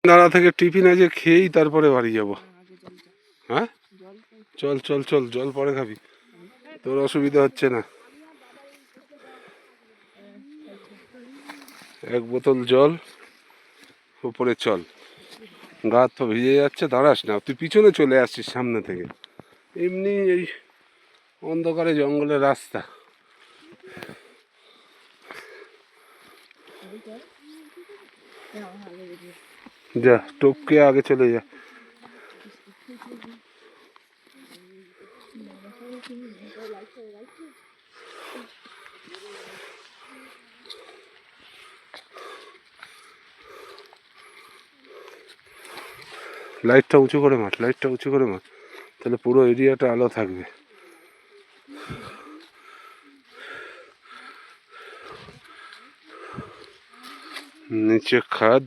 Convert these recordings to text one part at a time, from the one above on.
দাঁড়া থেকে টিফিন আজকে খেয়েই তারপরে বাড়ি যাব। হ্যাঁ চল চল চল, জল পরে খাবি, তোর অসুবিধা হচ্ছে না। এক বোতল জল উপরে চল, গা তো ভিজে যাচ্ছে, দাঁড়াস না, তুই পিছনে চলে আসছিস সামনে থেকে। এমনি এই অন্ধকারে জঙ্গলের রাস্তা, যা টপকে আগে চলে যা। লাইটটা উঁচু করে মার, লাইটটা উঁচু করে মার, তাহলে পুরো এরিয়াটা আলো থাকবে। নিচে খাদ,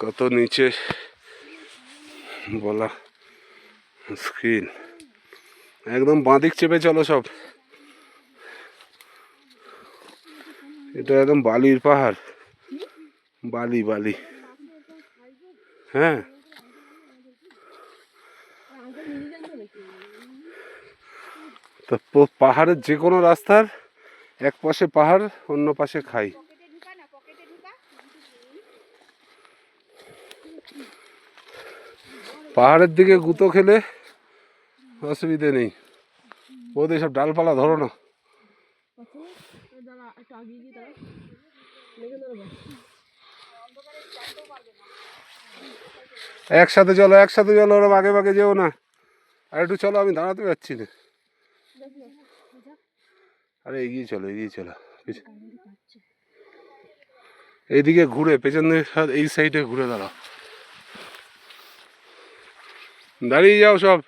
কত নিচে বলা মুশকিল। একদম বাঁদিক চেপে চলো সব, এটা একদম বালির পাহাড়, বালি বালি। হ্যাঁ তো পাহাড়ের যে কোনো রাস্তার এক পাশে পাহাড়, অন্য পাশে খাই। পাহাড়ের দিকে গুঁতো খেলে অসুবিধে নেই। ওদের সব ডালপালা ধরো না। একসাথে চলো, একসাথে চলো, ওরা আগে বাগে যেও না। আর একটু চলো, আমি দাঁড়াতে পারছি না। আরে এগিয়ে চলো, এগিয়ে চলো, এইদিকে ঘুরে পেছনে, এই সাইডে ঘুরে দাঁড়াও, দাঁড়িয়ে যাও সব।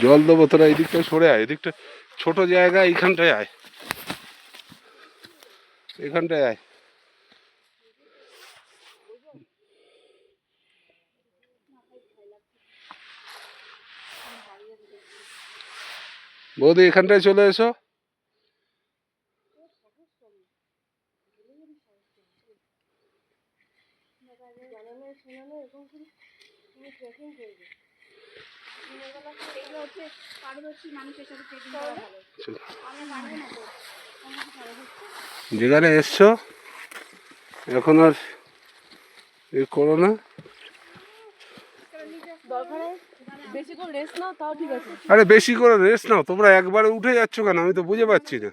জল দেবো, তোরা এদিকটা সরে আয়, এদিকটা ছোট জায়গা, এইখানটায় আয়, এখানটায় আয়। বৌদি এখানটায় চলে এসো। যেখানে এসছো এখন আর এ করো না। আরে বেশি করে রেস্ট নাও, তোমরা একবারে উঠে যাচ্ছ কেন, আমি তো বুঝে পাচ্ছি না।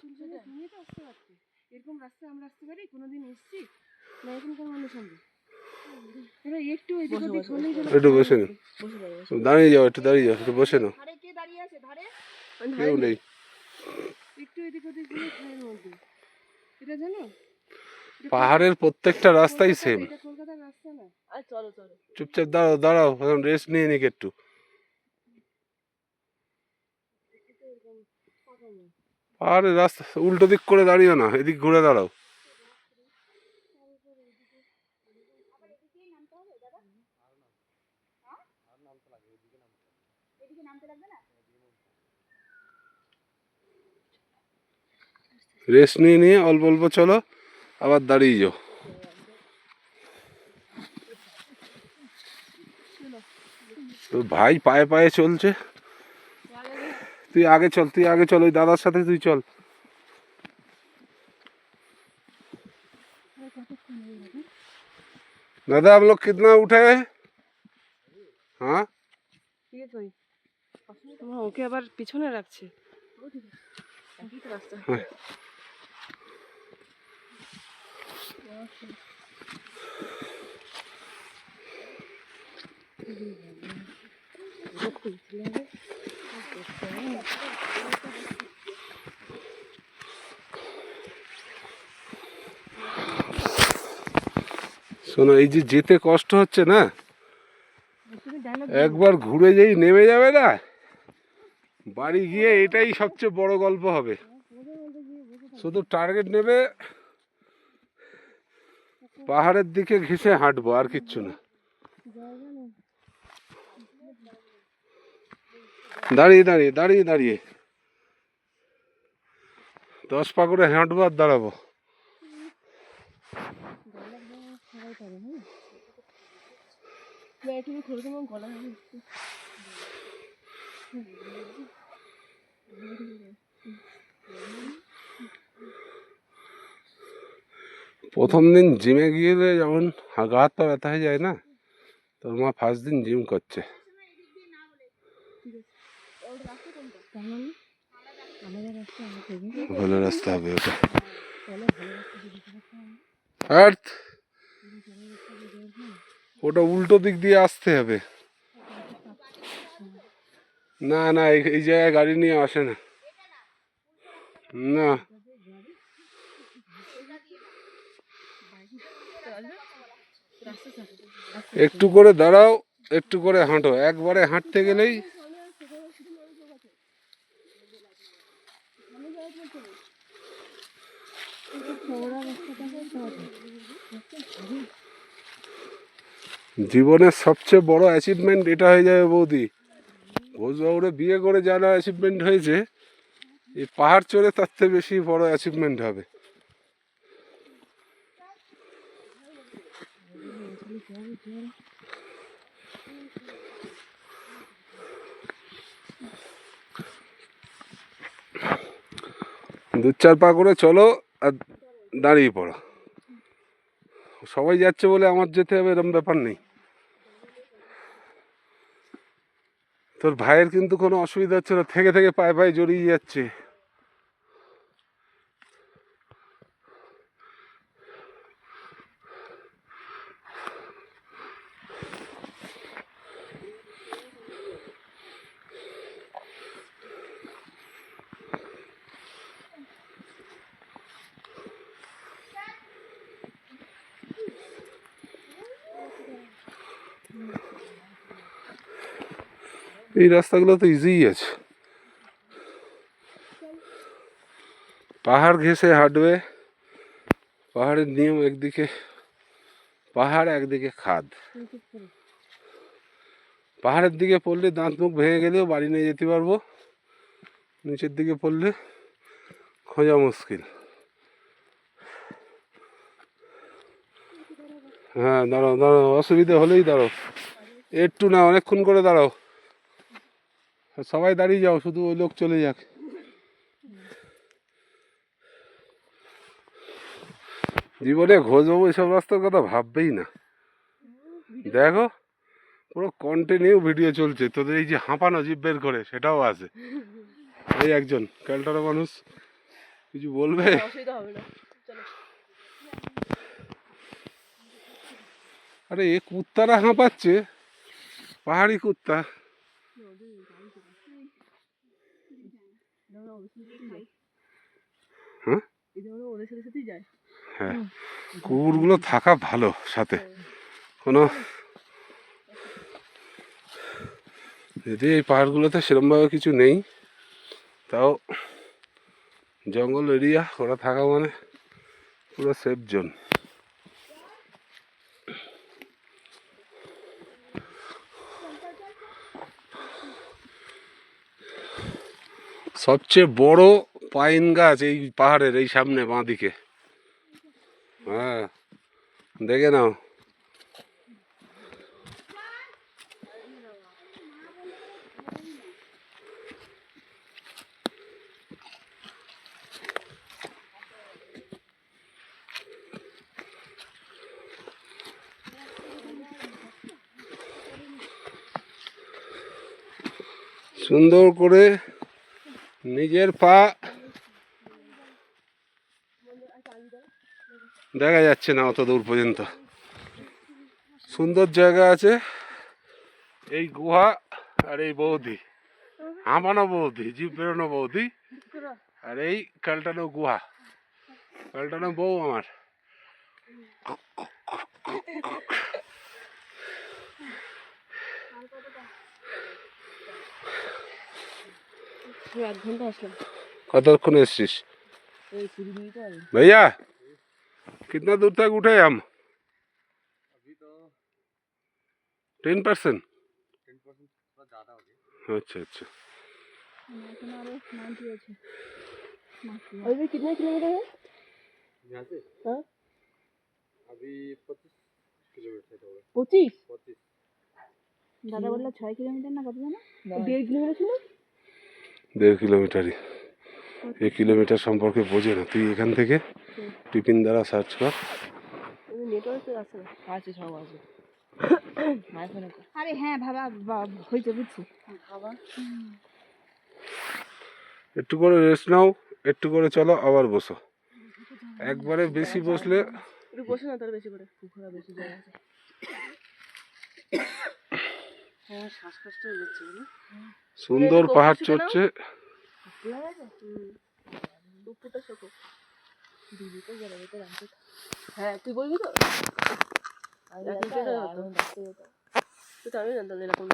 একটু বসে নাও, দাঁড়িয়ে যাও, একটু দাঁড়িয়ে যাও, একটু বসে নাও, কেউ নেই। পাহাড়ের প্রত্যেকটা রাস্তাই সেম। চুপচাপ দাঁড়াও, দাঁড়াও, এখন রেস্ট নিয়ে নিক একটু। পাহাড়ের রাস্তা উল্টো দিক করে দাঁড়িও না, এদিক ঘুরে দাঁড়াও। রেস্ট নিয়ে নিয়ে অল্প অল্প চলো, আবার দাঁড়িয়ে যাও। তো ভাই পায়ে পায়ে চলছে, তুই आगे चल, তুই आगे चल, ওই দাদার সাথে তুই চল। दादा हम लोग कितना उठे हैं? हाँ ওকে আবার পিছনে রাখছে। শোনো, এই যে যেতে কষ্ট হচ্ছে না, একবার ঘুরে যেই নেমে যাবে না, বাড়ি গিয়ে এটাই সবচেয়ে বড় গল্প হবে। শুধু টার্গেট নেবে, পাহাড়ের দিকে ঘেঁষে হাঁটবো, আর কিচ্ছু না। দাঁড়িয়ে দাঁড়িয়ে দাঁড়িয়ে দাঁড়িয়ে 10 পা করে হাঁটবো আর দাঁড়াবো। প্রথম দিন জিমে গিয়ে যেমন গা হাত পা ব্যথা হয়ে যায় না, তোর মা ফার্স্ট দিন জিম করছে। ভালো রাস্তা হবে ওটা। আর্থ ওটা উল্টো দিক দিয়ে আসতে হবে। না না, এই জায়গায় গাড়ি নিয়ে আসে না। না, একটু করে দাঁড়াও, একটু করে হাঁটো, একবারে হাঁটতে গেলেই জীবনের সবচেয়ে বড় অ্যাচিভমেন্ট এটা হয়ে যাবে বৌদি। ঘোষবাবুরে বিয়ে করে যা না অ্যাচিভমেন্ট হয়েছে, এই পাহাড় চড়ে তার থেকে বেশি বড় অ্যাচিভমেন্ট হবে। দু চার পা করে চলো আর দাঁড়িয়ে পড়ো। সবাই যাচ্ছে বলে আমার যেতে হবে এরকম ব্যাপার নেই। তোর ভাইয়ের কিন্তু কোনো অসুবিধা হচ্ছে না, থেকে থেকে পায়ে পায়ে জড়িয়ে যাচ্ছে। এই রাস্তাগুলো তো ইজিই আছে। পাহাড় ঘেঁষে হাঁটবে। পাহাড়ের নিয়ম, একদিকে পাহাড় একদিকে খাদ। পাহাড়ের দিকে পড়লে দাঁত মুখ ভেঙে গেলেও বাড়ি নিয়ে যেতে পারবো, নিচের দিকে পড়লে খোঁজা মুশকিল। হ্যাঁ দাঁড়াও দাঁড়াও, অসুবিধা হলেই দাঁড়াও, একটু না অনেকক্ষণ করে দাঁড়াও। সবাই দাঁড়িয়ে যাও, শুধু ওই লোক চলে যাক। জীবনে ঘোষবাবু এসব রাস্তার কথা ভাববেই না। দেখো পুরো কন্টিনিউ ভিডিও চলছে, তোদের এই যে হাঁপানো জিভ বের করে সেটাও আছে। এই একজন ক্যালটারো মানুষ কিছু বলবে? আরে এ কুত্তারা হাঁপাচ্ছে, পাহাড়ি কুত্তা। হ্যাঁ হ্যাঁ, কুকুরগুলো থাকা ভালো সাথে। কোনো যদি এই পাহাড়গুলোতে সেরকমভাবে কিছু নেই, তাও জঙ্গল এরিয়া, ওরা থাকা মানে পুরো সেফ জোন। সবচেয়ে বড় পাইন গাছ এই পাহাড়ের এই সামনে বাঁদিকে। হ্যাঁ দেখে নাও। সুন্দর করে নিজের পা দেখা যাচ্ছে না অত দূর পর্যন্ত। সুন্দর জায়গা আছে, এই গুহা আর এই বৌদি, হামানো বৌদি, জিভ বেরোনো বৌদি, আর এই কালটানো গুহা, কালটানো বউ আমার। कतक्षण एसছিস भैया? कितना दूर तक उठे हम? 10%? अच्छा अच्छा। अभी कितने किलोमीटर है यहाँ से हाँ अभी 25 किलोमीटर होगा। 25 25 দাদা বললো 6 কিলোমিটার না কত জানো 1.5 কিলোমিটার ছিল 1.5 কিলোমিটারই। এই কিলোমিটার সম্পর্কে বোঝে না। তুই এখান থেকে টিফিন দ্বারা সার্চ কর। নেটওয়ার্ক আছে না আছে সব আছে মাই ফোনে আরে হ্যাঁ বাবা হইছে বুঝছি বাবা একটু করে রেস্ট নাও, একটু করে চলো, আবার বসো। একবারে বেশি বসলে একটু বসে না তার বেশি করে পুকুরা বেশি জায়গা আছে হ্যাঁ শ্বাসকষ্ট হয়ে যাচ্ছে না সুন্দর পাহাড় চড়ছে। দুপুরটা শোকো দিদি তো গেলে তো রাখতে হ্যাঁ তুই বলবি তো আমি জানতাম এরকম